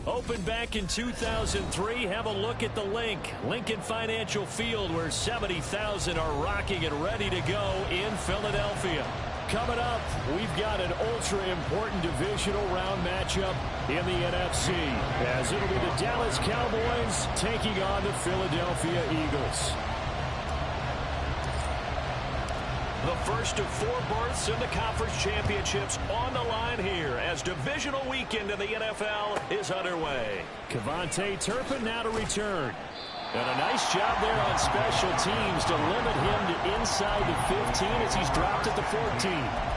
Opened back in 2003, have a look at the link. Lincoln Financial Field, where 70,000 are rocking and ready to go in Philadelphia. Coming up, we've got an ultra-important divisional round matchup in the NFC, as it'll be the Dallas Cowboys taking on the Philadelphia Eagles. The first of 4 berths in the conference championships on the line here as divisional weekend in the NFL is underway. Kevontae Turpin now to return. And a nice job there on special teams to limit him to inside the 15 as he's dropped at the 14.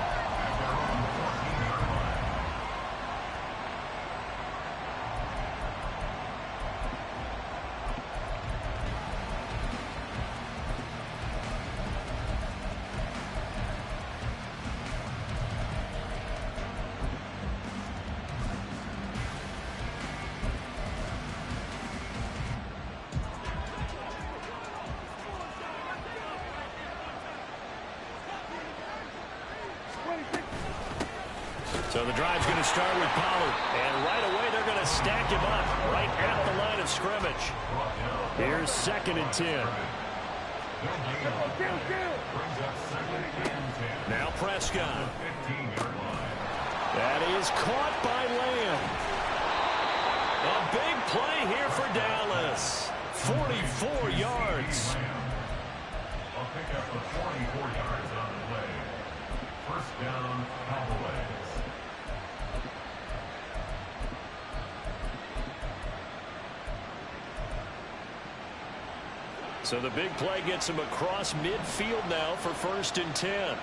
So the drive's going to start with Pollard. And right away, they're going to stack him up right at the line of scrimmage. Here's 2nd and 10. Now Prescott. That is caught by Lamb. A big play here for Dallas. 44 yards. I'll pick up the 44 yards on the play. First down, Cowboys. So the big play gets him across midfield now for 1st and 10.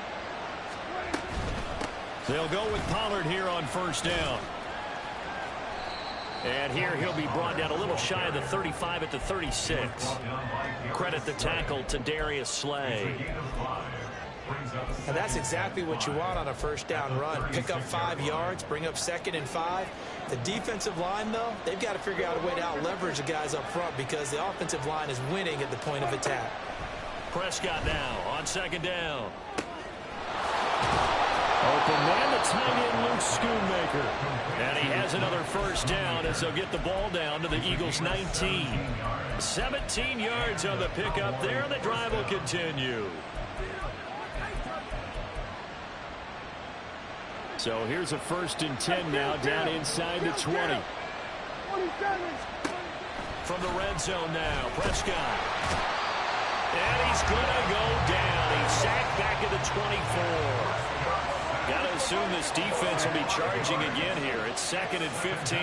They'll go with Pollard here on 1st down. And here he'll be brought down a little shy of the 35 at the 36. Credit the tackle to Darius Slay. And that's exactly what you want on a 1st down run. Pick up 5 yards, bring up 2nd and 5. The defensive line, though, they've got to figure out a way to out-leverage the guys up front because the offensive line is winning at the point of attack. Prescott now on 2nd down. Open man, the tight end, Luke Schoonmaker. And he has another 1st down as they'll get the ball down to the Eagles' 19. 17 yards on the pickup there, and the drive will continue. So here's a 1st and 10 now down inside the 20. From the red zone now, Prescott. And he's going to go down. He's sacked back at the 24. Got to assume this defense will be charging again here. It's 2nd and 15.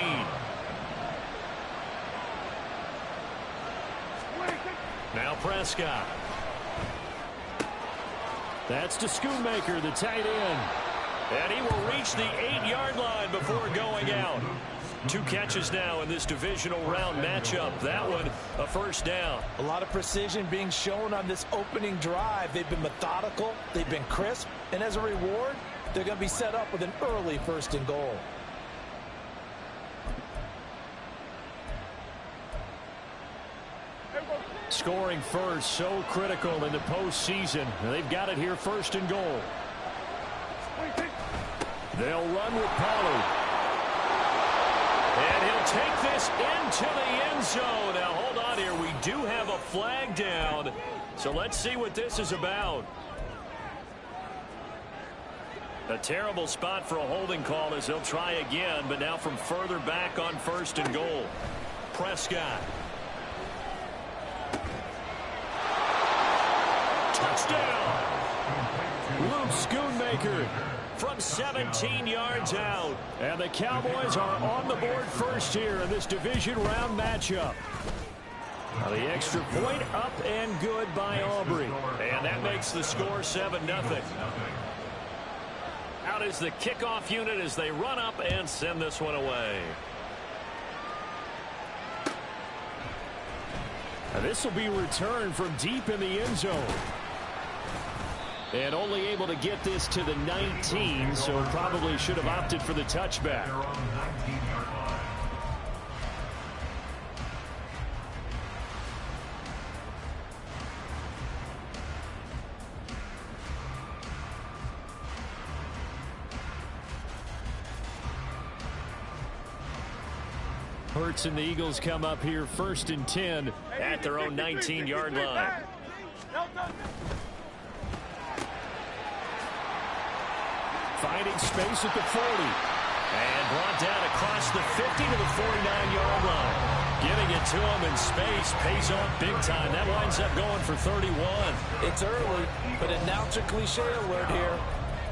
Now Prescott. That's to Schoonmaker, the tight end. And he will reach the 8-yard line before going out. 2 catches now in this divisional round matchup. That one, a 1st down. A lot of precision being shown on this opening drive. They've been methodical. They've been crisp. And as a reward, they're going to be set up with an early 1st and goal. Scoring first, so critical in the postseason. They've got it here, 1st and goal. They'll run with Pollard. And he'll take this into the end zone. Now, hold on here. We do have a flag down. So let's see what this is about. A terrible spot for a holding call as they'll try again, but now from further back on 1st and goal. Prescott. Touchdown. Luke Schoonmaker from 17 yards out. And the Cowboys are on the board first here in this division round matchup. Now the extra point up and good by Aubrey. And that makes the score 7-0. Out is the kickoff unit as they run up and send this one away. Now this will be returned from deep in the end zone. And only able to get this to the 19, so probably should have opted for the touchback. Hurts and the Eagles come up here 1st and 10 at their own 19-yard line. Finding space at the 40. And brought down across the 50 to the 49-yard line. Giving it to him in space pays off big time. That winds up going for 31. It's early, but announcer cliche alert here.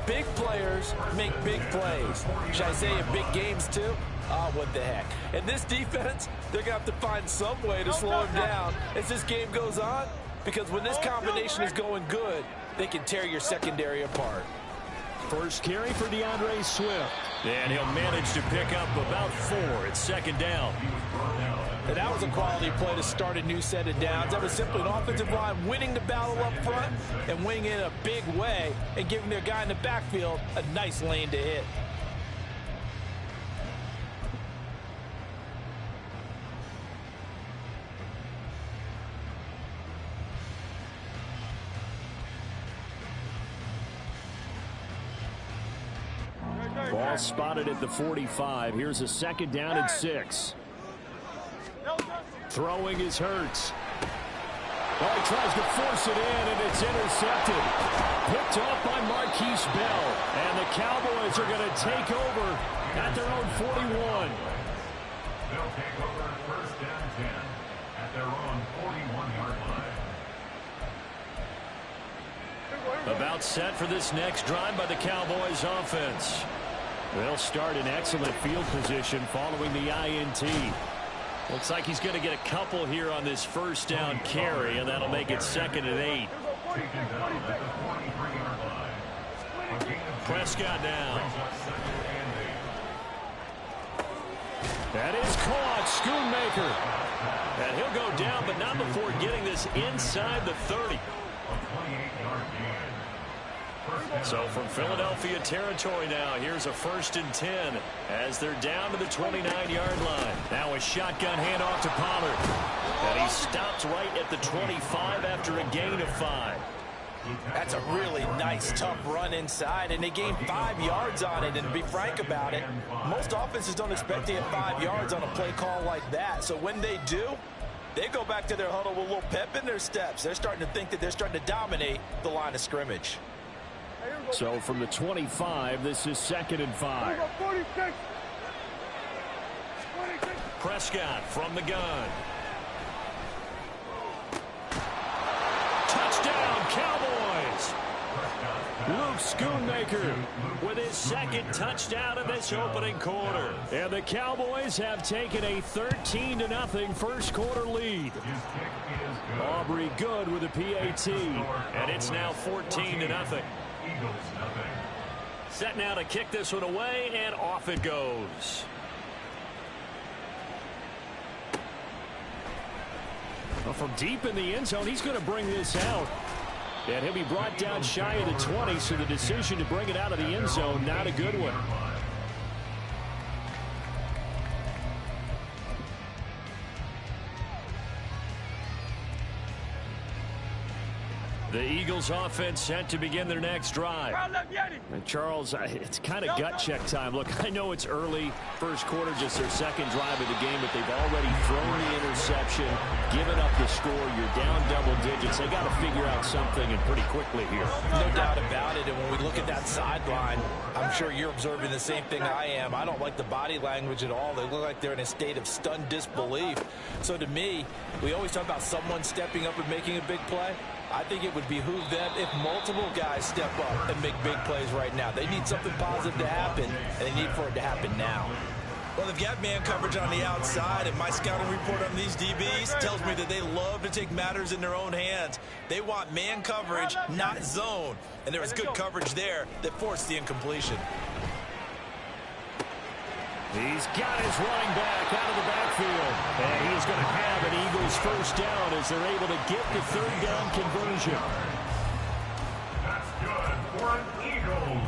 Big players make big plays. Should I say in big games too? Oh, what the heck. And this defense, they're going to have to find some way to slow him down as this game goes on. Because when this combination is going good, they can tear your secondary apart. First carry for DeAndre Swift. And he'll manage to pick up about 4 at 2nd down. And that was a quality play to start a new set of downs. That was simply an offensive line winning the battle up front and winning it in a big way and giving their guy in the backfield a nice lane to hit. Ball spotted at the 45. Here's a 2nd down and 6. Throwing is Hurts. Oh, he tries to force it in, and it's intercepted. Picked off by Marquise Bell. And the Cowboys are going to take over at their own 41. They'll take over 1st and 10 at their own 41-yard line. About set for this next drive by the Cowboys offense. They'll start in excellent field position following the INT. Looks like he's going to get a couple here on this 1st down carry, and that'll make it 2nd and 8. Prescott down. That is caught. Schoonmaker. And he'll go down, but not before getting this inside the 30. So from Philadelphia territory now, here's a 1st and 10 as they're down to the 29-yard line. Now a shotgun handoff to Pollard. And he stops right at the 25 after a gain of 5. That's a really nice, tough run inside, and they gained 5 yards on it. And to be frank about it, most offenses don't expect to get 5 yards on a play call like that. So when they do, they go back to their huddle with a little pep in their steps. They're starting to think that they're starting to dominate the line of scrimmage. So from the 25, this is 2nd and 5. Prescott from the gun. Touchdown, Cowboys! Luke Schoonmaker with his 2nd touchdown in this opening quarter. And the Cowboys have taken a 13-0 first quarter lead. Aubrey Good with a PAT. And it's now 14-0. Set now to kick this one away, and off it goes. Well, from deep in the end zone, he's going to bring this out. And he'll be brought down shy of the 20, so the decision to bring it out of the end zone, not a good one. The Eagles offense set to begin their next drive. And Charles, it's kind of gut check time. Look, I know it's early, first quarter, just their 2nd drive of the game, but they've already thrown the interception, given up the score. You're down double digits. They got to figure out something, and pretty quickly here. No doubt about it. And when we look at that sideline, I'm sure you're observing the same thing I am. I don't like the body language at all. They look like they're in a state of stunned disbelief. So to me, we always talk about someone stepping up and making a big play. I think it would behoove them if multiple guys step up and make big plays right now. They need something positive to happen, and they need for it to happen now. Well, they've got man coverage on the outside, and my scouting report on these DBs tells me that they love to take matters in their own hands. They want man coverage, not zone. And there was good coverage there that forced the incompletion. He's got his running back out of the backfield. And he's going to have an Eagles 1st down as they're able to get the 3rd down conversion. That's good for an Eagles.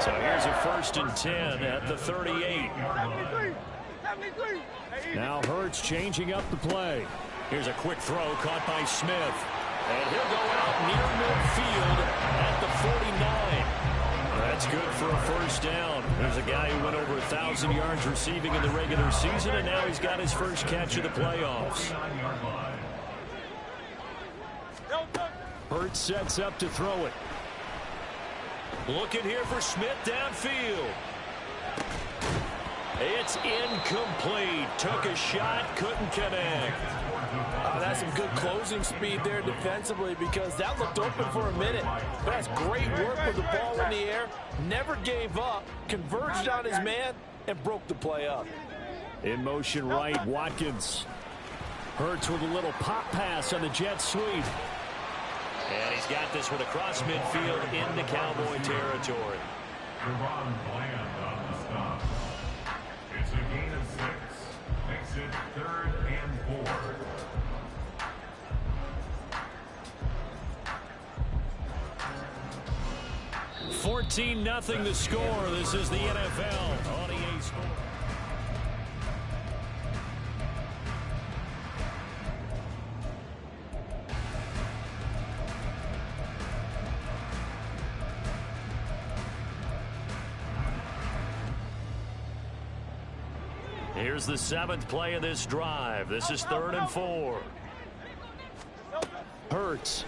So here's a 1st and 10 at the 38. Now Hurts changing up the play. Here's a quick throw caught by Smith. And he'll go out near midfield at the 49. That's good for a first down. There's a guy who went over 1,000 yards receiving in the regular season, and now he's got his first catch of the playoffs. Hurts sets up to throw it. Looking here for Smith downfield. It's incomplete. Took a shot, couldn't connect. That's some good closing speed there defensively, because that looked open for a minute. But that's great work with the ball in the air. Never gave up, converged on his man, and broke the play up. In motion right, Watkins. Hurts with a little pop pass on the jet sweep. And he's got this one across midfield into Cowboy territory. Ron Bland on the stop. It's a gain of 6. Makes it 3rd and 4. $14-0 the score. This is the NFL on EA Sports. Here's the 7th play of this drive. This is 3rd and 4. Hurts.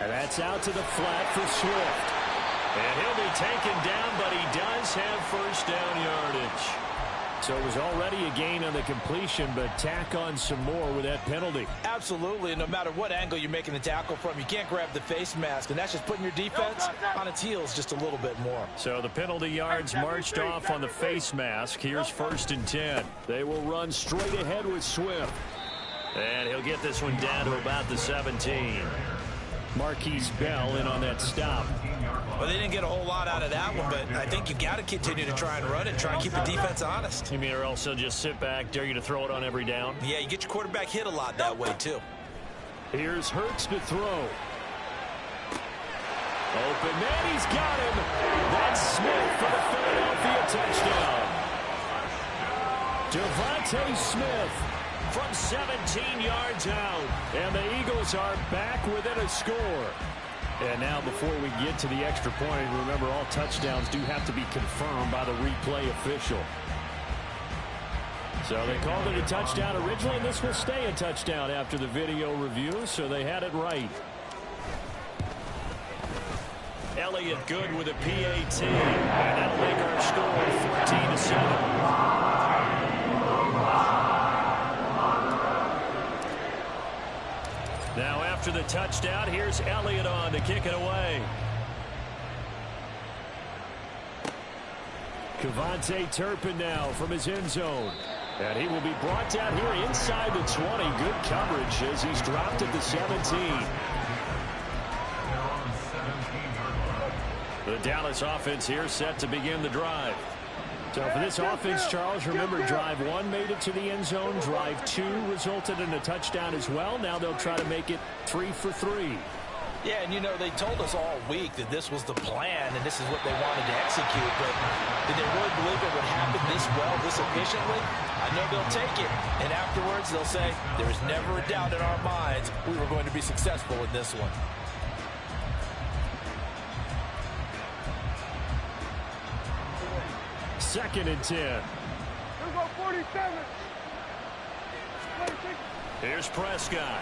And that's out to the flat for Swift. And he'll be taken down, but he does have first down yardage. So it was already a gain on the completion, but tack on some more with that penalty. Absolutely. No matter what angle you're making the tackle from, you can't grab the face mask, and that's just putting your defense on its heels just a little bit more. So the penalty yards marched off on the face mask. Here's 1st and 10. They will run straight ahead with Swift. And he'll get this one down to about the 17. Marquise Bell in on that stop. Well, they didn't get a whole lot out of that one, but I think you got to continue to try and run it, try and keep the defense honest. You mean, or else they'll just sit back, dare you to throw it on every down? Yeah, you get your quarterback hit a lot that way, too. Here's Hurts to throw. Open man, he's got him. That's Smith for the Philadelphia touchdown. Devontae Smith from 17 yards out. And the Eagles are back within a score. And now before we get to the extra point, remember all touchdowns do have to be confirmed by the replay official. So they called it a touchdown originally, and this will stay a touchdown after the video review, so they had it right. Elliott good with a PAT, and that'll make our score 14-7. Now after the touchdown, here's Elliott on to kick it away. Kevontae Turpin now from his end zone. And he will be brought down here inside the 20. Good coverage as he's dropped at the 17. The Dallas offense here set to begin the drive. So for this offense, Charles, remember drive 1 made it to the end zone. Drive 2 resulted in a touchdown as well. Now they'll try to make it 3 for 3. Yeah, and you know, they told us all week that this was the plan and this is what they wanted to execute, but did they really believe it would happen this well, this efficiently? I know they'll take it, and afterwards they'll say, there was never a doubt in our minds we were going to be successful in this one. Second and 10. Here we go, 47. Here's Prescott.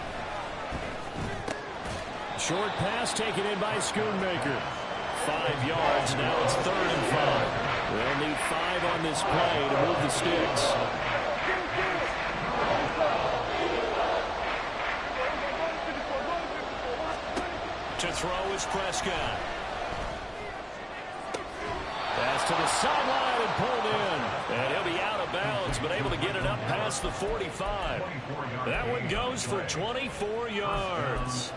Short pass taken in by Schoonmaker. 5 yards. Now it's 3rd and 5. They'll need 5 on this play to move the sticks. To throw is Prescott. Pass to the sideline and pulled in. And he'll be out of bounds, but able to get it up past the 45. That one goes for 24 yards.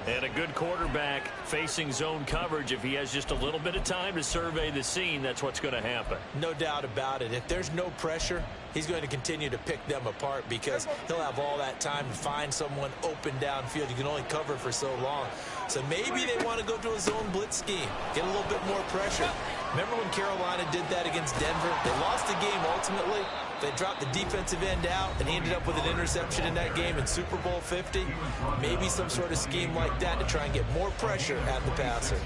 And a good quarterback facing zone coverage. If he has just a little bit of time to survey the scene, that's what's going to happen. No doubt about it. If there's no pressure, he's going to continue to pick them apart because he'll have all that time to find someone open downfield. You can only cover for so long. So maybe they want to go to a zone blitz scheme, get a little bit more pressure. Remember when Carolina did that against Denver? They lost the game ultimately. They dropped the defensive end out, and he ended up with an interception in that game in Super Bowl 50. Maybe some sort of scheme like that to try and get more pressure at the passer.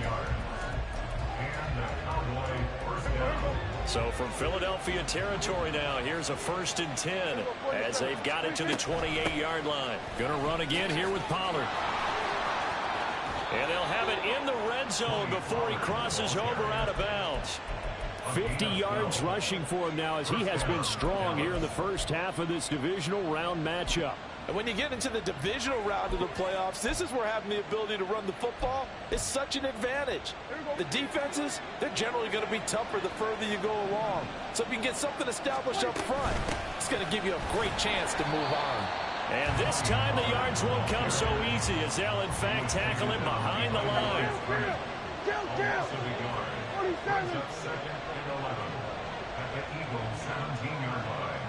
down. So from Philadelphia territory now, here's a 1st and 10 as they've got it to the 28-yard line. Going to run again here with Pollard. And they'll have it in the red zone before he crosses over out of bounds. 50 yards rushing for him now as he has been strong here in the first half of this divisional round matchup. And when you get into the divisional round of the playoffs, this is where having the ability to run the football is such an advantage. The defenses, they're generally going to be tougher the further you go along. So if you can get something established up front, it's going to give you a great chance to move on. And this time the yards won't come so easy as they'll in fact tackle him behind the line. Almost a big yard. Brings up 2nd and 11 at the Eagles' 17-yard line.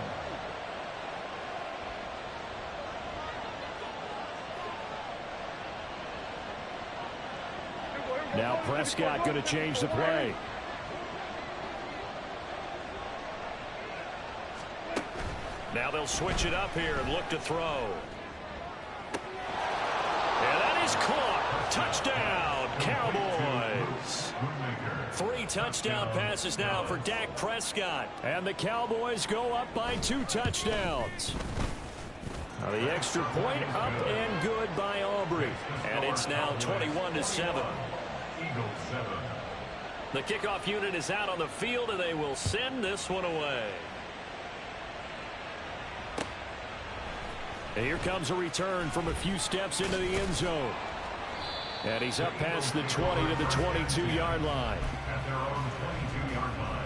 Now Prescott going to change the play. Now they'll switch it up here and look to throw. And that is caught. Touchdown, Cowboys. 3 touchdown passes now for Dak Prescott. And the Cowboys go up by 2 touchdowns. Now the extra point up and good by Aubrey. And it's now 21-7. Eagles 7. The kickoff unit is out on the field, and they will send this one away. And here comes a return from a few steps into the end zone. And he's up past the 20 to the 22-yard line. At their own 22-yard line.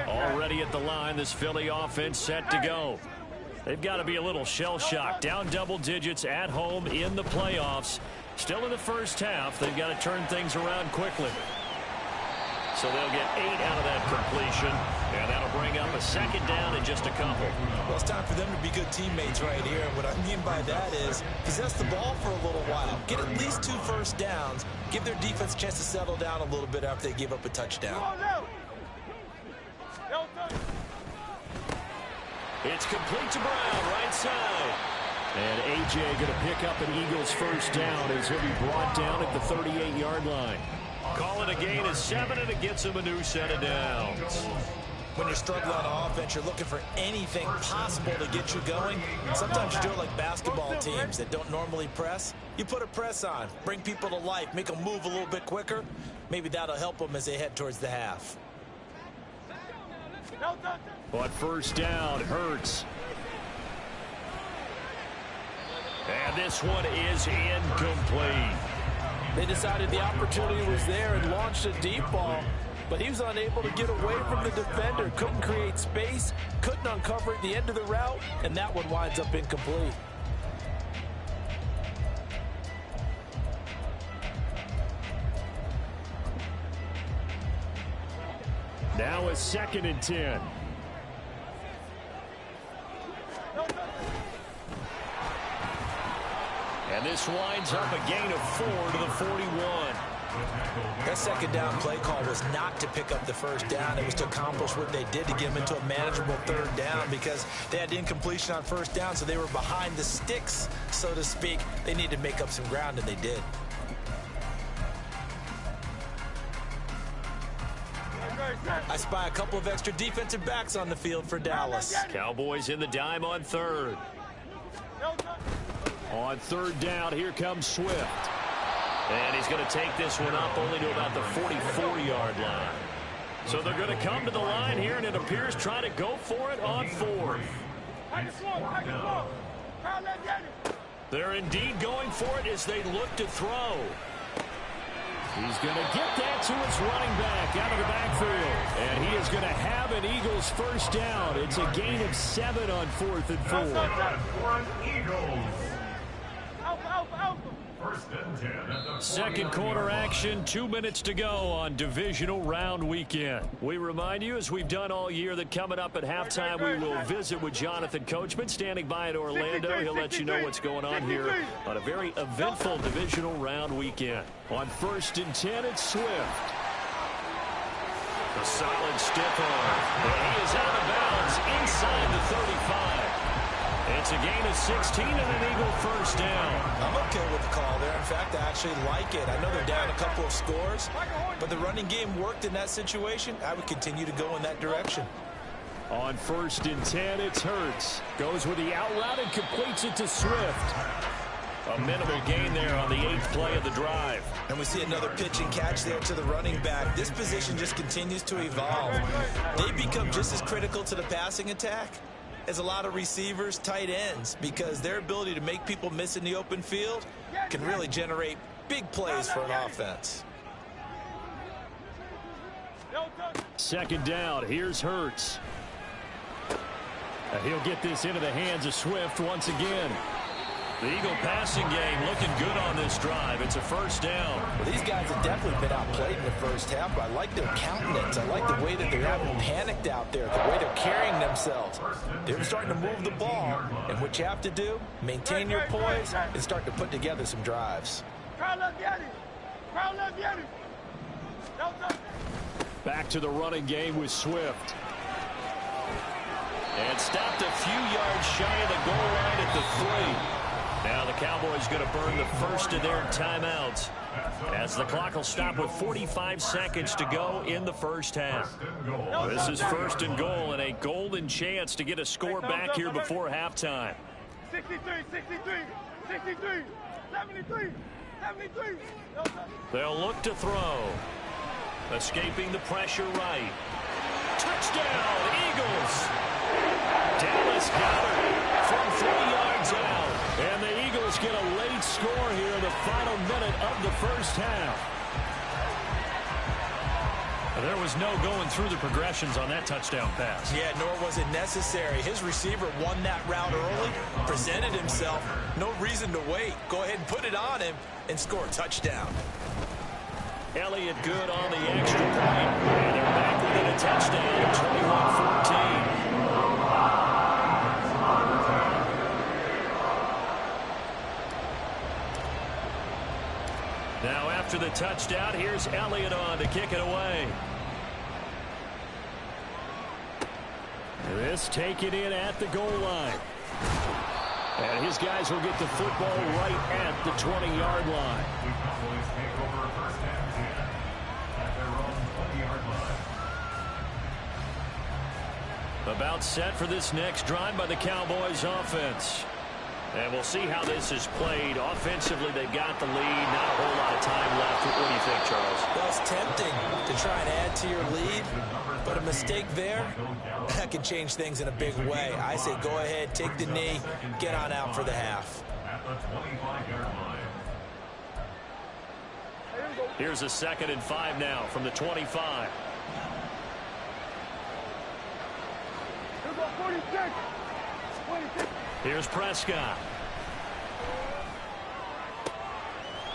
Already at the line, this Philly offense set to go. They've got to be a little shell-shocked. Down double digits at home in the playoffs. Still in the first half. They've got to turn things around quickly. So they'll get 8 out of that completion. And that'll bring up a 2nd down and just a couple. Well, it's time for them to be good teammates right here. And what I mean by that is possess the ball for a little while. Get at least 2 first downs. Give their defense a chance to settle down a little bit after they give up a touchdown. It's complete to Brown, right side. And A.J. going to pick up an Eagles first down as he'll be brought down at the 38-yard line. Call it a gain of 7, and it gets him a new set of downs. When you're struggling on offense, you're looking for anything possible to get you going. Sometimes you do it like basketball teams that don't normally press. You put a press on, bring people to life, make them move a little bit quicker. Maybe that'll help them as they head towards the half. But first down hurts. And this one is incomplete. They decided the opportunity was there and launched a deep ball, but he was unable to get away from the defender, couldn't create space, couldn't uncover at the end of the route, and that one winds up incomplete. Now a 2nd and 10. And this winds up a gain of 4 to the 41. That 2nd down play call was not to pick up the first down. It was to accomplish what they did to get them into a manageable 3rd down because they had incompletion on first down, so they were behind the sticks, so to speak. They needed to make up some ground, and they did. I spy a couple of extra defensive backs on the field for Dallas. Cowboys in the dime on 3rd. On 3rd down, here comes Swift. And he's going to take this one up only to about the 44-yard line. So they're going to come to the line here, and it appears trying to go for it on 4th. They're indeed going for it as they look to throw. He's going to get that to his running back out of the backfield. And he is going to have an Eagles first down. It's a gain of 7 on 4th and 4. Eagles. First and 10 at the 2nd quarter action, 2 minutes to go on divisional round weekend. We remind you, as we've done all year, that coming up at halftime, we will visit with Jonathan Coachman, standing by in Orlando. He'll let you know what's going on here on a very eventful divisional round weekend. On 1st and 10, it's Swift. A solid stiff arm. And he is out of bounds inside the 35. It's a gain of 16 and an Eagle first down. I'm okay with the call there. In fact, I actually like it. I know they're down a couple of scores, but the running game worked in that situation. I would continue to go in that direction. On 1st and 10, it's Hurts. Goes with the out route and completes it to Swift. A minimal gain there on the 8th play of the drive. And we see another pitch and catch there to the running back. This position just continues to evolve. They become just as critical to the passing attack as a lot of receivers, tight ends, because their ability to make people miss in the open field can really generate big plays for an offense. 2nd down. Here's Hurts. He'll get this into the hands of Swift once again. The Eagle passing game looking good on this drive. It's a first down. Well, these guys have definitely been outplayed in the first half, but I like their countenance. I like the way that they're having panicked out there, the way they're carrying themselves. They're starting to move the ball, and what you have to do, maintain your poise and start to put together some drives. Back to the running game with Swift. And stopped a few yards shy of the goal line at the 3. Now the Cowboys going to burn the first of their timeouts as the clock will stop with 45 seconds to go in the first half. This is 1st and goal and a golden chance to get a score back here before halftime. 63, 63, 63, 73, 73. They'll look to throw. Escaping the pressure right. Touchdown, Eagles! Dallas Goedert from 3 yards out. And the Eagles get a late score here in the final minute of the first half. There was no going through the progressions on that touchdown pass. Yeah, nor was it necessary. His receiver won that route early, presented himself. No reason to wait. Go ahead and put it on him and score a touchdown. Elliott good on the extra point. And they're back within a touchdown, 21-14. Now after the touchdown, here's Elliott on to kick it away. This taken in at the goal line. And his guys will get the football right at the 20-yard line. About set for this next drive by the Cowboys offense. And we'll see how this is played. Offensively, they've got the lead. Not a whole lot of time left. What do you think, Charles? Well, it's tempting to try and add to your lead, but a mistake there, that can change things in a big way. I say go ahead, take the knee, get on out for the half. Here's a 2nd and 5 now from the 25. 46. Here's Prescott.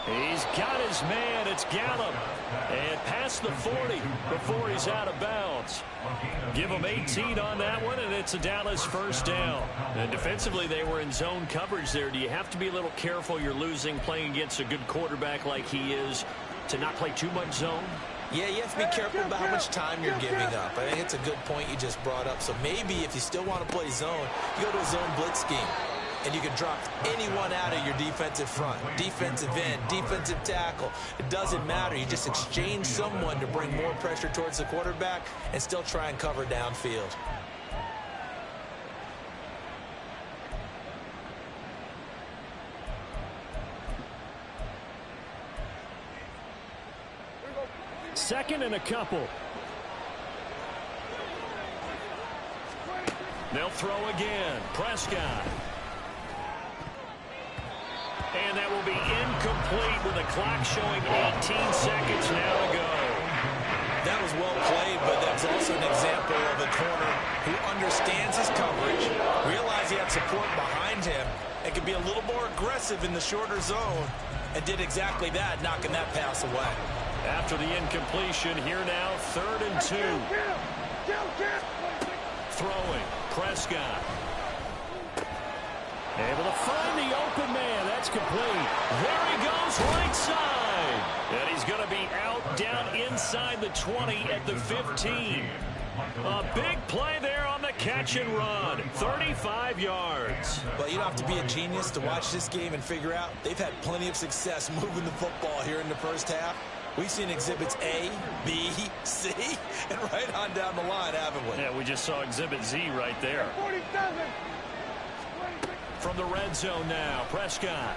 He's got his man. It's Gallup. And past the 40 before he's out of bounds. Give him 18 on that one, and it's a Dallas first down. And defensively, they were in zone coverage there. Do you have to be a little careful? You're losing playing against a good quarterback like he is to not play too much zone? Yeah, you have to be careful about how much time you're giving up. I think it's a good point you just brought up. So maybe if you still want to play zone, you go to a zone blitz scheme. And you can drop anyone out of your defensive front. Defensive end, defensive tackle. It doesn't matter. You just exchange someone to bring more pressure towards the quarterback and still try and cover downfield. Second and a couple. They'll throw again. Prescott. And that will be incomplete with the clock showing 18 seconds now to go. That was well played, but that's also an example of a corner who understands his coverage, realized he had support behind him, and could be a little more aggressive in the shorter zone, and did exactly that, knocking that pass away. After the incompletion, here now, 3rd and 2. Throwing, Prescott. Able to find the open man. That's complete. There he goes, right side. And he's going to be out down inside the 20 at the 15. A big play there on the Catch and run, 35 yards. Well, you don't have to be a genius to watch this game and figure out they've had plenty of success moving the football here in the first half. We've seen exhibits A, B, C, and right on down the line, haven't we? Yeah, we just saw exhibit Z right there. 47. From the red zone now, Prescott.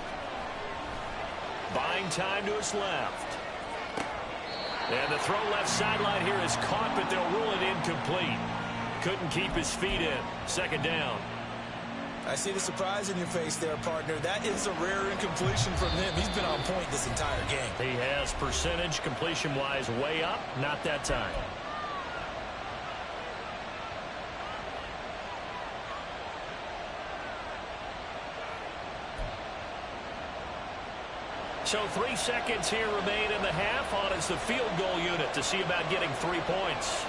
Buying time to his left. And the throw left sideline here is caught, but they'll rule it incomplete. Couldn't keep his feet in. Second down. I see the surprise in your face there, partner. That is a rare incompletion from him. He's been on point this entire game. He has percentage completion-wise way up. Not that time. So 3 seconds here remain in the half on as the field goal unit to see about getting 3 points.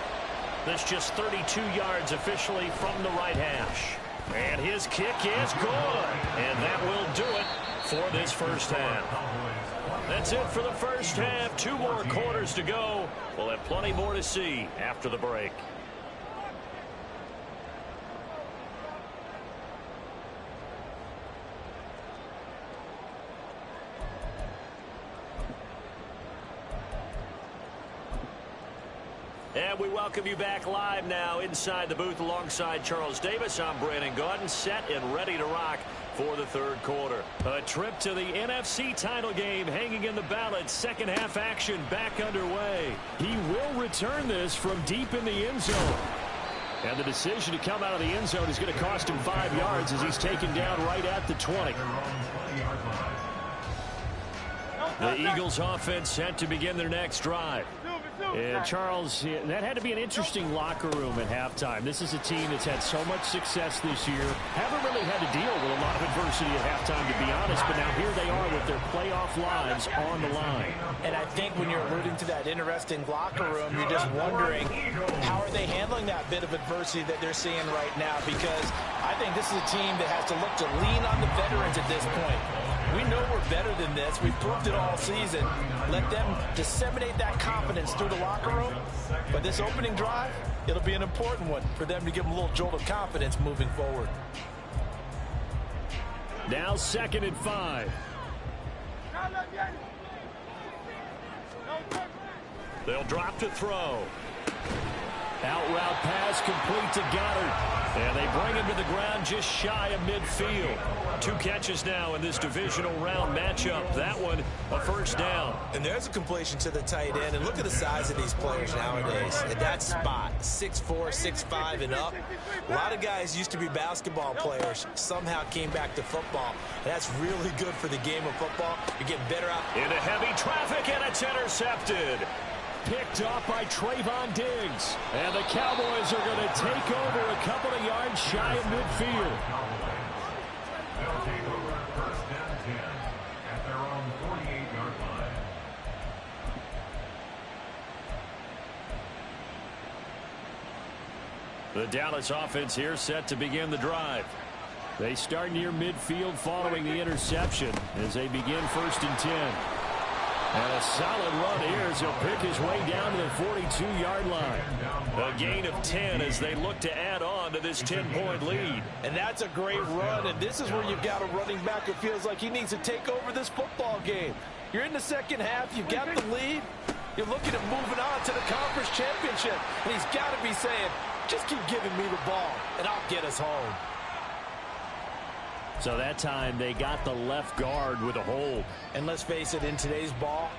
This just 32 yards officially from the right hash. And his kick is good. And that will do it for this first half. That's it for the first half. 2 more quarters to go. We'll have plenty more to see after the break. And we welcome you back live now inside the booth alongside Charles Davis. I'm Brandon Gaudin, set and ready to rock for the third quarter. A trip to the NFC title game hanging in the balance. Second half action back underway. He will return this from deep in the end zone. And the decision to come out of the end zone is going to cost him 5 yards as he's taken down right at the 20. The Eagles offense set to begin their next drive. And Charles, that had to be an interesting locker room at halftime. This is a team that's had so much success this year. Haven't really had to deal with a lot of adversity at halftime, to be honest. But now here they are with their playoff lives on the line. And I think when you're alluding to that interesting locker room, you're just wondering how are they handling that bit of adversity that they're seeing right now? Because I think this is a team that has to look to lean on the veterans at this point. We know we're better than this. We've proved it all season. Let them disseminate that confidence through the locker room. But this opening drive, it'll be an important one for them to give them a little jolt of confidence moving forward. Now 2nd and 5. They'll drop to throw. Out route pass complete to Goddard. And they bring him to the ground just shy of midfield. 2 catches now in this divisional round matchup. That one a first down. And there's a completion to the tight end. And look at the size of these players nowadays. At that spot, 6'4", 6'5", and up. A lot of guys used to be basketball players. Somehow came back to football. And that's really good for the game of football. You're getting better out. Into heavy traffic, and it's intercepted. Picked off by Trayvon Diggs. And the Cowboys are going to take over a couple of yards shy of midfield. They'll take over first and 10 at their own 48-yard line. The Dallas offense here set to begin the drive. They start near midfield following the interception as they begin 1st and 10. And a solid run here as he'll pick his way down to the 42-yard line. A gain of 10 as they look to add on to this 10-point lead. And that's a great run, and this is where you've got a running back who feels like he needs to take over this football game. You're in the second half, you've got the lead, you're looking at moving on to the conference championship, and he's got to be saying, just keep giving me the ball, and I'll get us home. So that time they got the left guard with a hold. And let's face it, in today's ball,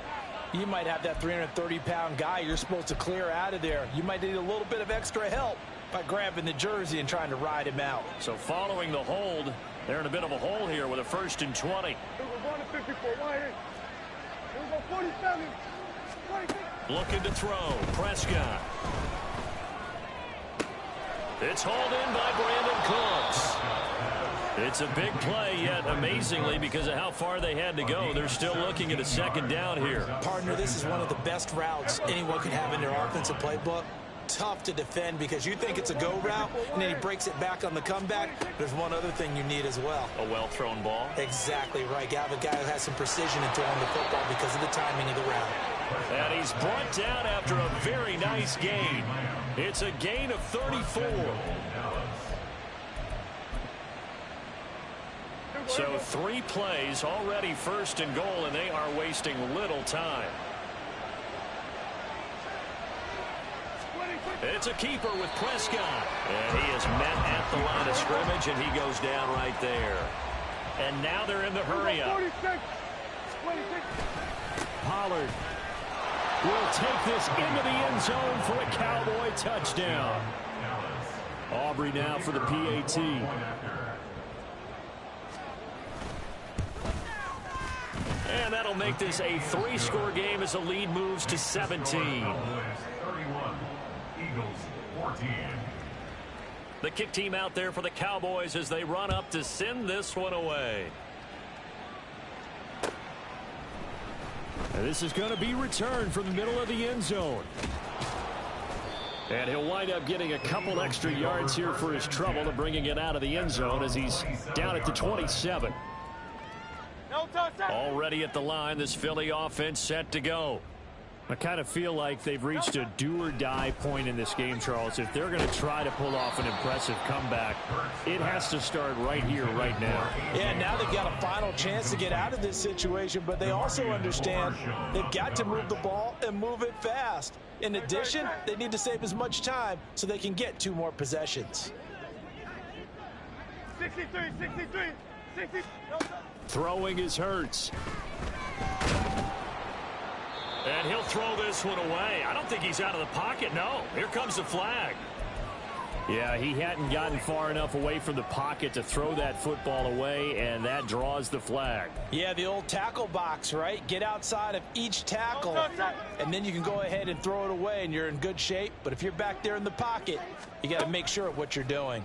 you might have that 330-pound guy you're supposed to clear out of there. You might need a little bit of extra help by grabbing the jersey and trying to ride him out. So following the hold, they're in a bit of a hole here with a 1st and 20. Looking to throw. Prescott. It's hauled in by Brandon Cooks. It's a big play, yet amazingly, because of how far they had to go, they're still looking at a 2nd down here. Partner, this is one of the best routes anyone could have in their offensive playbook. Tough to defend because you think it's a go route, and then he breaks it back on the comeback. There's one other thing you need as well. A well-thrown ball. Exactly right. You have a guy who has some precision in throwing the football because of the timing of the route. And he's brought down after a very nice gain. It's a gain of 34. So 3 plays already 1st and goal, and they are wasting little time. It's a keeper with Prescott. And he is met at the line of scrimmage, and he goes down right there. And now they're in the hurry-up. Pollard will take this into the end zone for a Cowboy touchdown. Aubrey now for the PAT. And that'll make this a 3-score game as the lead moves to 17. The kick team out there for the Cowboys as they run up to send this one away. And this is going to be returned from the middle of the end zone. And he'll wind up getting a couple extra yards here for his trouble and bringing it out of the end zone as he's down at the 27. Already at the line, this Philly offense set to go. I kind of feel like they've reached a do-or-die point in this game, Charles. If they're going to try to pull off an impressive comeback, it has to start right here, right now. Yeah, now they've got a final chance to get out of this situation, but they also understand they've got to move the ball and move it fast. In addition, they need to save as much time so they can get 2 more possessions. 63, 63, 60. Throwing is Hurts. And he'll throw this one away. I don't think he's out of the pocket. No, here comes the flag. Yeah, he hadn't gotten far enough away from the pocket to throw that football away, and that draws the flag. Yeah, the old tackle box, right? Get outside of each tackle, and then you can go ahead and throw it away, and you're in good shape. But if you're back there in the pocket, you got to make sure of what you're doing.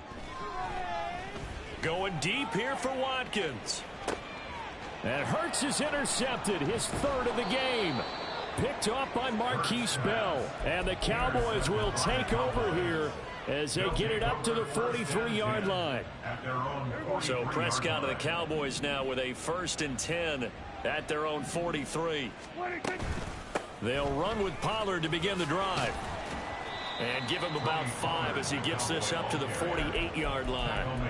Going deep here for Watkins. And Hurts is intercepted, his 3rd of the game. Picked off by Marquise Bell. And the Cowboys will take over here as they get it up to the 43-yard line. So Prescott of the Cowboys now with a 1st and 10 at their own 43. They'll run with Pollard to begin the drive. And give him about 5 as he gets this up to the 48-yard line.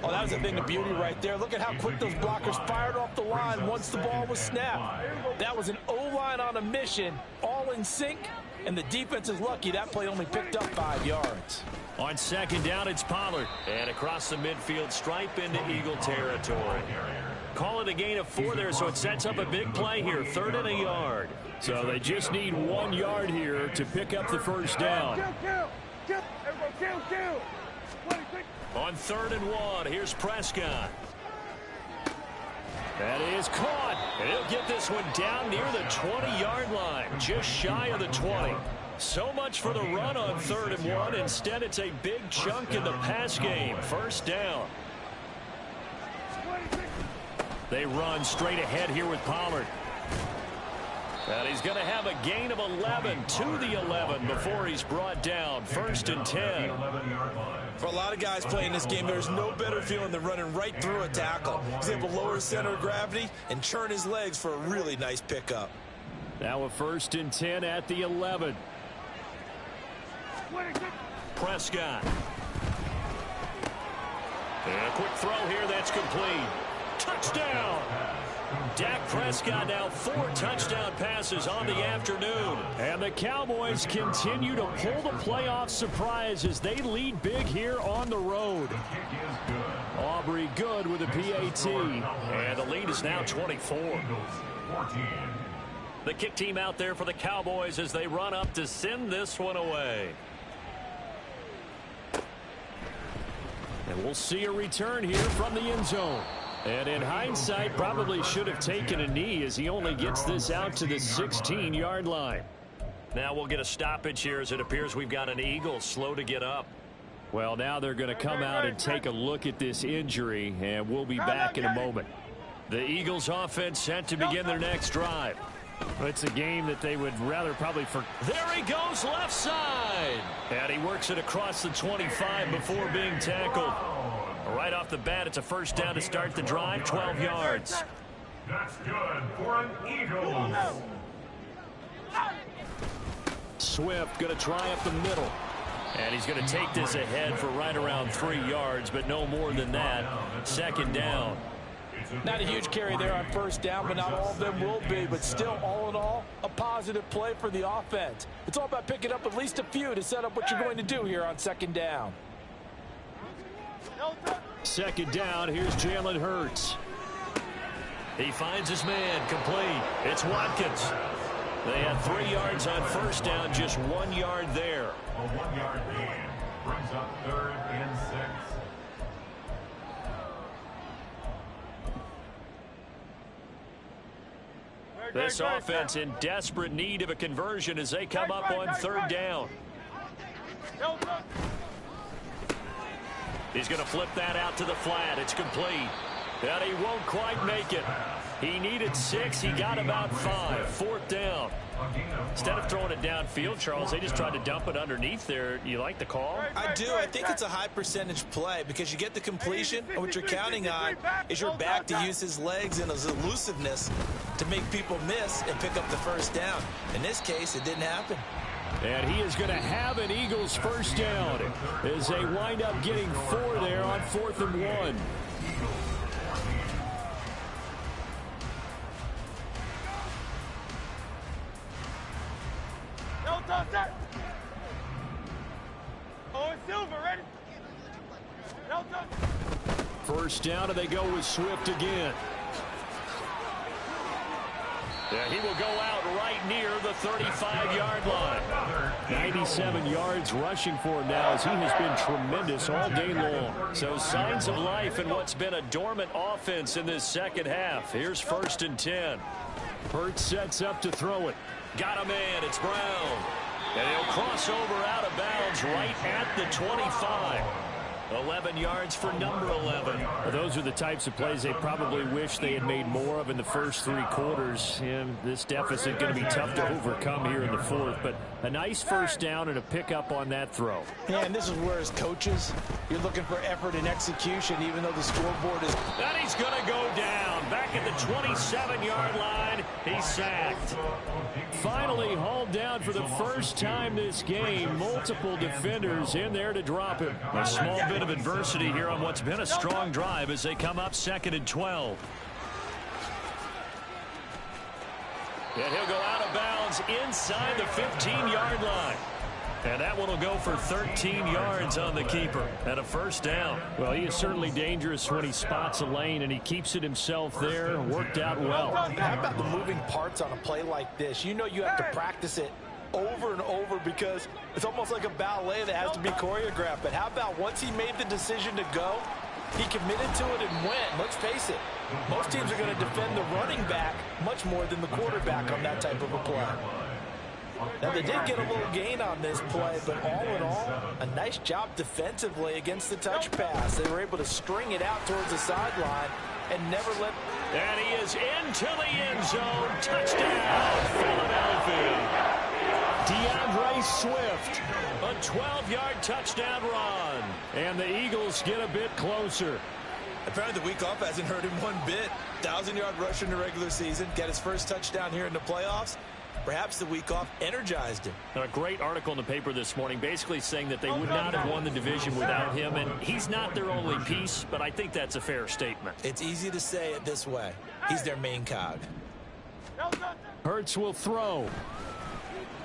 Oh, that was a thing of beauty right there. Look at how quick those blockers fired off the line once the ball was snapped. That was an O-line on a mission, all in sync, and the defense is lucky that play only picked up 5 yards. On 2nd down, it's Pollard. And across the midfield, stripe into Eagle territory. Call it a gain of 4 there, so it sets up a big play here, 3rd and a yard. So they just need 1 yard here to pick up the 1st down. On 3rd and 1, here's Prescott. That is caught. And he'll get this one down near the 20-yard line, just shy of the 20. So much for the run on 3rd and 1. Instead, it's a big chunk in the pass game. 1st down. They run straight ahead here with Pollard. And he's going to have a gain of 11 to the 11 before he's brought down. 1st and 10. For a lot of guys playing this game, there's no better feeling than running right through a tackle. He's able to lower his center of gravity and churn his legs for a really nice pickup. Now a 1st and 10 at the 11. Prescott. And a quick throw here that's complete. Touchdown! Dak Prescott now 4 touchdown passes on the afternoon. And the Cowboys continue to pull the playoff surprise as they lead big here on the road. Aubrey good with a PAT. And the lead is now 24. The kick team out there for the Cowboys as they run up to send this one away. And we'll see a return here from the end zone. And in hindsight, probably should have taken a knee as he only gets this out to the 16-yard line. Now we'll get a stoppage here as it appears we've got an Eagle slow to get up. Well, now they're going to come out and take a look at this injury, and we'll be back in a moment. The Eagles offense set to begin their next drive. It's a game that they would rather probably There he goes left side. And he works it across the 25 before being tackled. Right off the bat, it's a 1st down to start the drive, 12 yards. That's good for an Eagle. Swift going to try up the middle. And he's going to take this ahead for right around 3 yards, but no more than that. Second down. Not a huge carry there on first down, but not all of them will be. But still, all in all, a positive play for the offense. It's all about picking up at least a few to set up what you're going to do here on second down. Second down, here's Jalen Hurts. He finds his man, complete. It's Watkins. They had 3 yards on first down, just 1 yard there. A 1-yard gain brings up 3rd and 6. This offense in desperate need of a conversion as they come up on 3rd down. He's going to flip that out to the flat. It's complete. And he won't quite make it. He needed 6. He got about 5. 4th down. Instead of throwing it downfield, Charles, they just tried to dump it underneath there. You like the call? I do. I think it's a high percentage play because you get the completion, and what you're counting on is your back to use his legs and his elusiveness to make people miss and pick up the first down. In this case, it didn't happen. And he is going to have an Eagles first down as they wind up getting 4 there on 4th and 1. Oh, it's Silver, ready? First down, and they go with Swift again. Yeah, he will go out right near the 35-yard line. 97 yards rushing for him now as he has been tremendous all day long. So signs of life in what's been a dormant offense in this second half. Here's 1st and 10. Hurts sets up to throw it. Got a man. It's Brown. And he'll cross over out of bounds right at the 25. 11 yards for number 11. Well, those are the types of plays they probably wish they had made more of in the first 3 quarters. And this deficit going to be tough to overcome here in the 4th. But a nice first down and a pickup on that throw. Yeah, and this is where, as coaches, you're looking for effort and execution, even though the scoreboard is... And he's going to go down. Back at the 27-yard line, he's sacked. Finally hauled down for the first time this game. Multiple defenders in there to drop him. A small bit of adversity here on what's been a strong drive as they come up 2nd and 12. And he'll go out of bounds inside the 15-yard line. And that one will go for 13 yards on the keeper and a first down. Well, he is certainly dangerous when he spots a lane, and he keeps it himself there. Worked out well. How about the moving parts on a play like this? You know you have to practice it over and over because it's almost like a ballet that has to be choreographed. But how about once he made the decision to go, he committed to it and went. Let's face it, most teams are going to defend the running back much more than the quarterback on that type of a play. Now, they did get a little gain on this play, but all in all, a nice job defensively against the touch pass. They were able to string it out towards the sideline and never let... And he is into the end zone. Touchdown, Philadelphia. DeAndre Swift, a 12-yard touchdown run. And the Eagles get a bit closer. Apparently the week off hasn't hurt him one bit. 1,000-yard rusher in the regular season. Got his first touchdown here in the playoffs. Perhaps the week off energized him. A great article in the paper this morning basically saying that they would not have won the division without him, and he's not their only piece, but I think that's a fair statement. It's easy to say it this way. He's their main cog. Hurts will throw.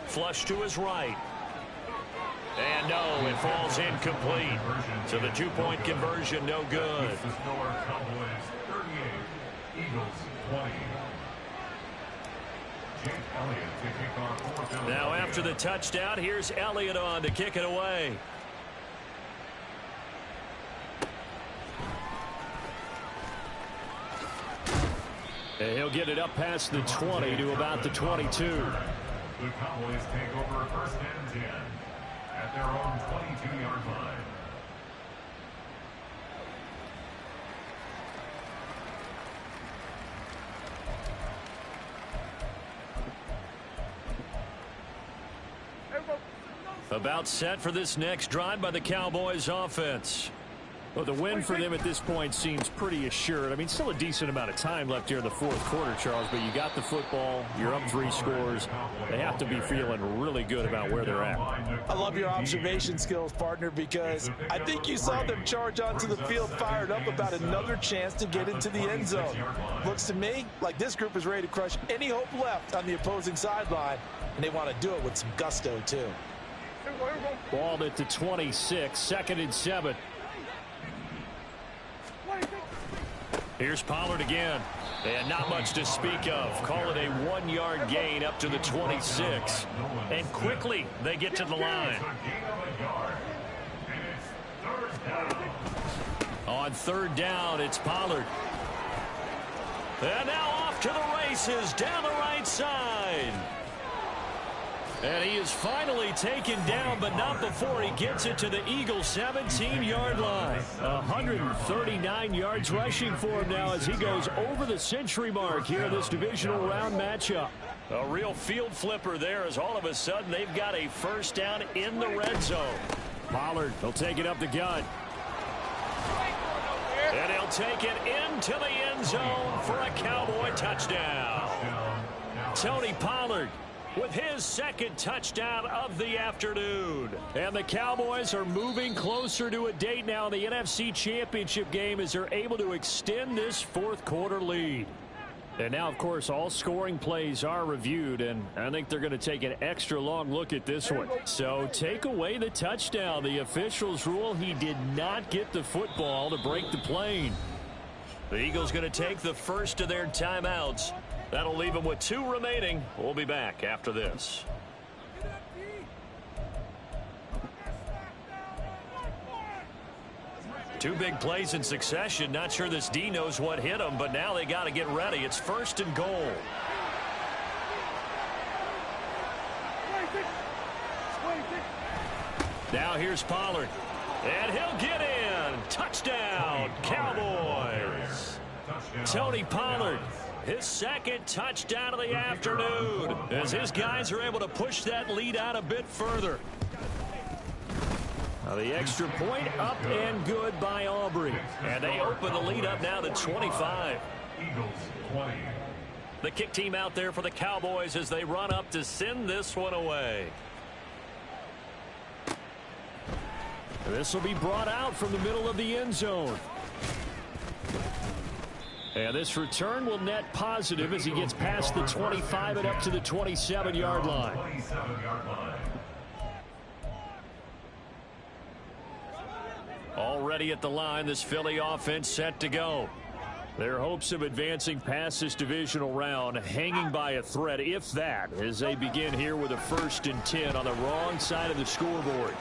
Flush to his right. And no, it falls incomplete. So the 2-point conversion, no good. The score, Cowboys 38, Eagles 20. Now after the touchdown, here's Elliott on to kick it away. And he'll get it up past the 20 to about the 22. The Cowboys take over 1st and 10 at their own 22-yard line. About set for this next drive by the Cowboys offense. Well, the win for them at this point seems pretty assured. I mean, still a decent amount of time left here in the fourth quarter, Charles, but you got the football, you're up 3 scores. They have to be feeling really good about where they're at. I love your observation skills, partner, because I think you saw them charge onto the field fired up about another chance to get into the end zone. Looks to me like this group is ready to crush any hope left on the opposing sideline, and they want to do it with some gusto, too. Ball at the 26, 2nd and 7. Here's Pollard again. And not much to speak of. Call it a 1-yard gain up to the 26. And quickly they get to the line. On 3rd down, it's Pollard. And now off to the races down the right side. And he is finally taken down, but not before he gets it to the Eagles' 17-yard line. 139 yards rushing for him now as he goes over the century mark here in this divisional round matchup. A real field flipper there as all of a sudden they've got a first down in the red zone. Pollard will take it up the gut. And he'll take it into the end zone for a Cowboy touchdown. Tony Pollard with his 2nd touchdown of the afternoon. And the Cowboys are moving closer to a date now in the NFC Championship game as they're able to extend this fourth quarter lead. And now, of course, all scoring plays are reviewed, and I think they're going to take an extra long look at this one. So take away the touchdown. The officials rule he did not get the football to break the plane. The Eagles going to take the first of their timeouts. That'll leave them with 2 remaining. We'll be back after this. Two big plays in succession. Not sure this D knows what hit him, but now they got to get ready. It's 1st and goal. Now here's Pollard. And he'll get in. Touchdown, Cowboys. Tony Pollard. His 2nd touchdown of the afternoon as his guys are able to push that lead out a bit further. Now the extra point up and good by Aubrey. And they open the lead up now to 25. Eagles 20. The kick team out there for the Cowboys as they run up to send this one away. This will be brought out from the middle of the end zone. And this return will net positive as he gets past the 25 and up to the 27-yard line. Already at the line, this Philly offense set to go. Their hopes of advancing past this divisional round hanging by a thread, if that, as they begin here with a 1st and 10 on the wrong side of the scoreboard.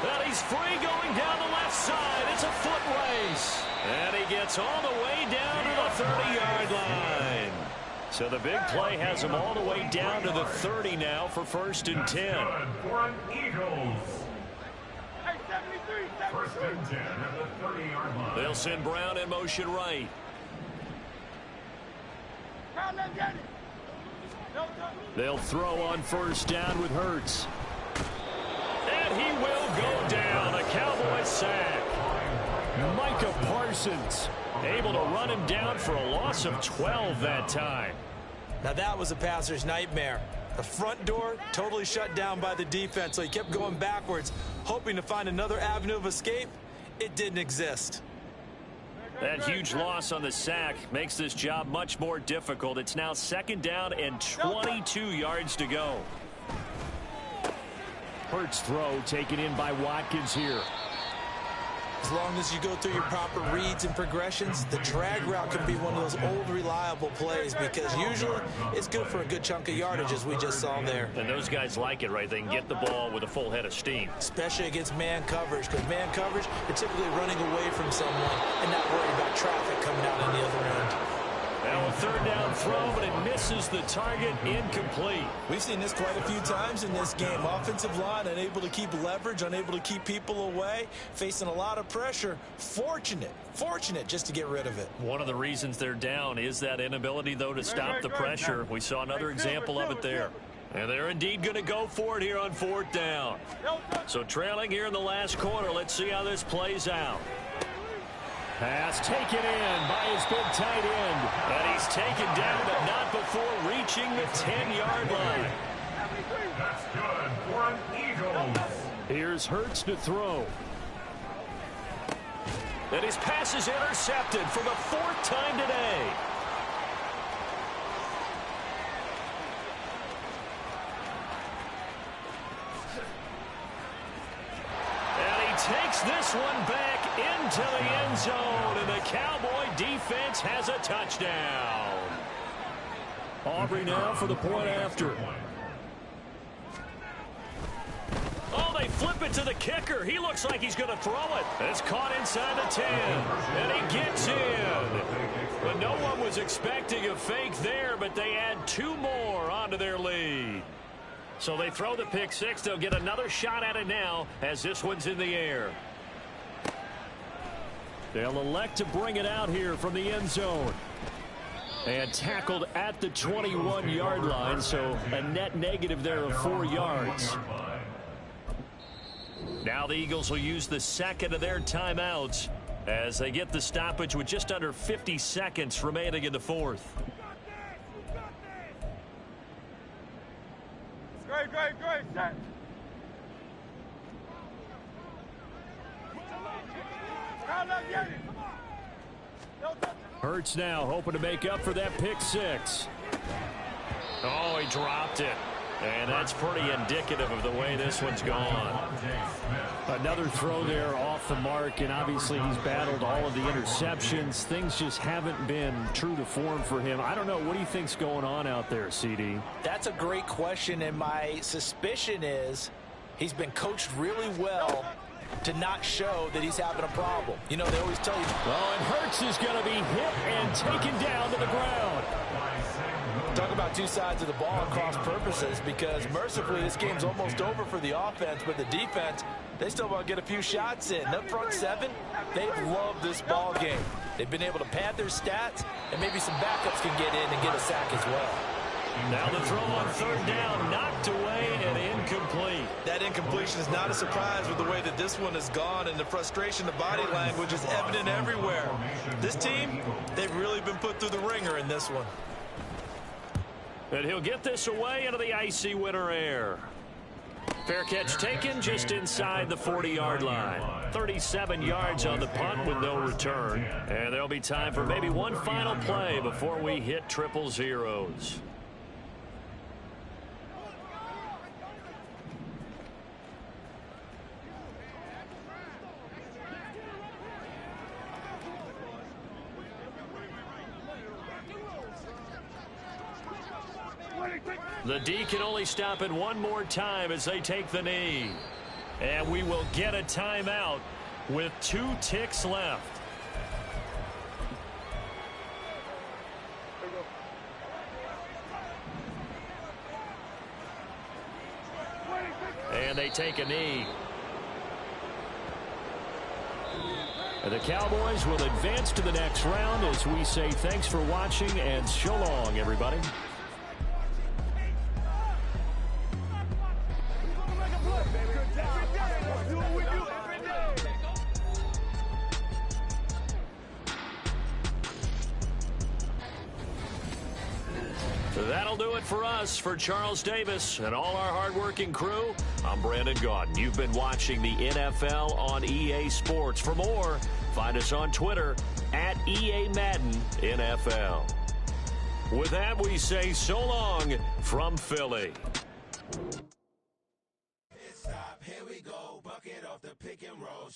Well, he's free going down the left side. It's a foot race. And he gets all the way down to the 30-yard line. So the big play has him all the way down to the 30 now for 1st and 10. For an Eagles. 1st and 10 at the 30-yard line. They'll send Brown in motion right. They'll throw on 1st down with Hurts. And he will go down. A Cowboy sack. Micah Parsons able to run him down for a loss of 12 that time. Now that was a passer's nightmare. The front door totally shut down by the defense, so he kept going backwards, hoping to find another avenue of escape. It didn't exist. That huge loss on the sack makes this job much more difficult. It's now 2nd down and 22 yards to go. Hurts throw taken in by Watkins here. As long as you go through your proper reads and progressions, the drag route can be one of those old reliable plays because usually it's good for a good chunk of yardage as we just saw there. And those guys like it, right? They can get the ball with a full head of steam. Especially against man coverage, because man coverage, you're typically running away from someone and not worried about traffic coming out on the other end. Now a 3rd down throw, but it misses the target, incomplete. We've seen this quite a few times in this game. Offensive line unable to keep leverage, unable to keep people away, facing a lot of pressure. Fortunate just to get rid of it. One of the reasons they're down is that inability, though, to stop the pressure. We saw another example of it there. And they're indeed going to go for it here on 4th down. So trailing here in the last quarter, let's see how this plays out. 2nd Pass taken in by his big tight end. And he's taken down, but not before reaching the 10-yard line. That's good for an Eagles. Here's Hurts to throw. And his pass is intercepted for the 4th time today. And he takes this one back into the end zone, and the Cowboy defense has a touchdown. Aubrey now for the point after. Oh, they flip it to the kicker. He looks like he's going to throw it. It's caught inside the 10, and he gets in. But no one was expecting a fake there, but they add 2 more onto their lead. So they throw the pick six. They'll get another shot at it now as this one's in the air. They'll elect to bring it out here from the end zone. And tackled at the 21-yard line, so a net negative there of 4 yards. Now the Eagles will use the second of their timeouts as they get the stoppage with just under 50 seconds remaining in the 4th. Great, set. Hurts now hoping to make up for that pick six. Oh, he dropped it. And that's pretty indicative of the way this one's gone. Another throw there off the mark, and obviously he's battled all of the interceptions. Things just haven't been true to form for him. I don't know. What do you think's going on out there, CD? That's a great question, and my suspicion is he's been coached really well to not show that he's having a problem. You know, they always tell you. Well, and Hurts is going to be hit and taken down to the ground. Talk about two sides of the ball at cross purposes, because mercifully this game's almost over for the offense, but the defense, they still want to get a few shots in. The front seven, they've loved this ball game. They've been able to pad their stats, and maybe some backups can get in and get a sack as well. Now the throw on 3rd down, knocked away and incomplete. That incompletion is not a surprise with the way that this one has gone, and the frustration, the body language is evident everywhere. This team, they've really been put through the ringer in this one. And he'll get this away into the icy winter air. Fair catch taken just inside the 40-yard line. 37 yards on the punt with no return. And there'll be time for maybe one final play before we hit triple zeros. The D can only stop it one more time as they take the knee. And we will get a timeout with 2 ticks left. And they take a knee. And the Cowboys will advance to the next round as we say thanks for watching and so long, everybody. That'll do it for us. For Charles Davis and all our hardworking crew, I'm Brandon Gaudin. You've been watching the NFL on EA Sports. For more, find us on Twitter at EA Madden NFL. With that, we say so long from Philly. Here we go, bucket off the pick and roll.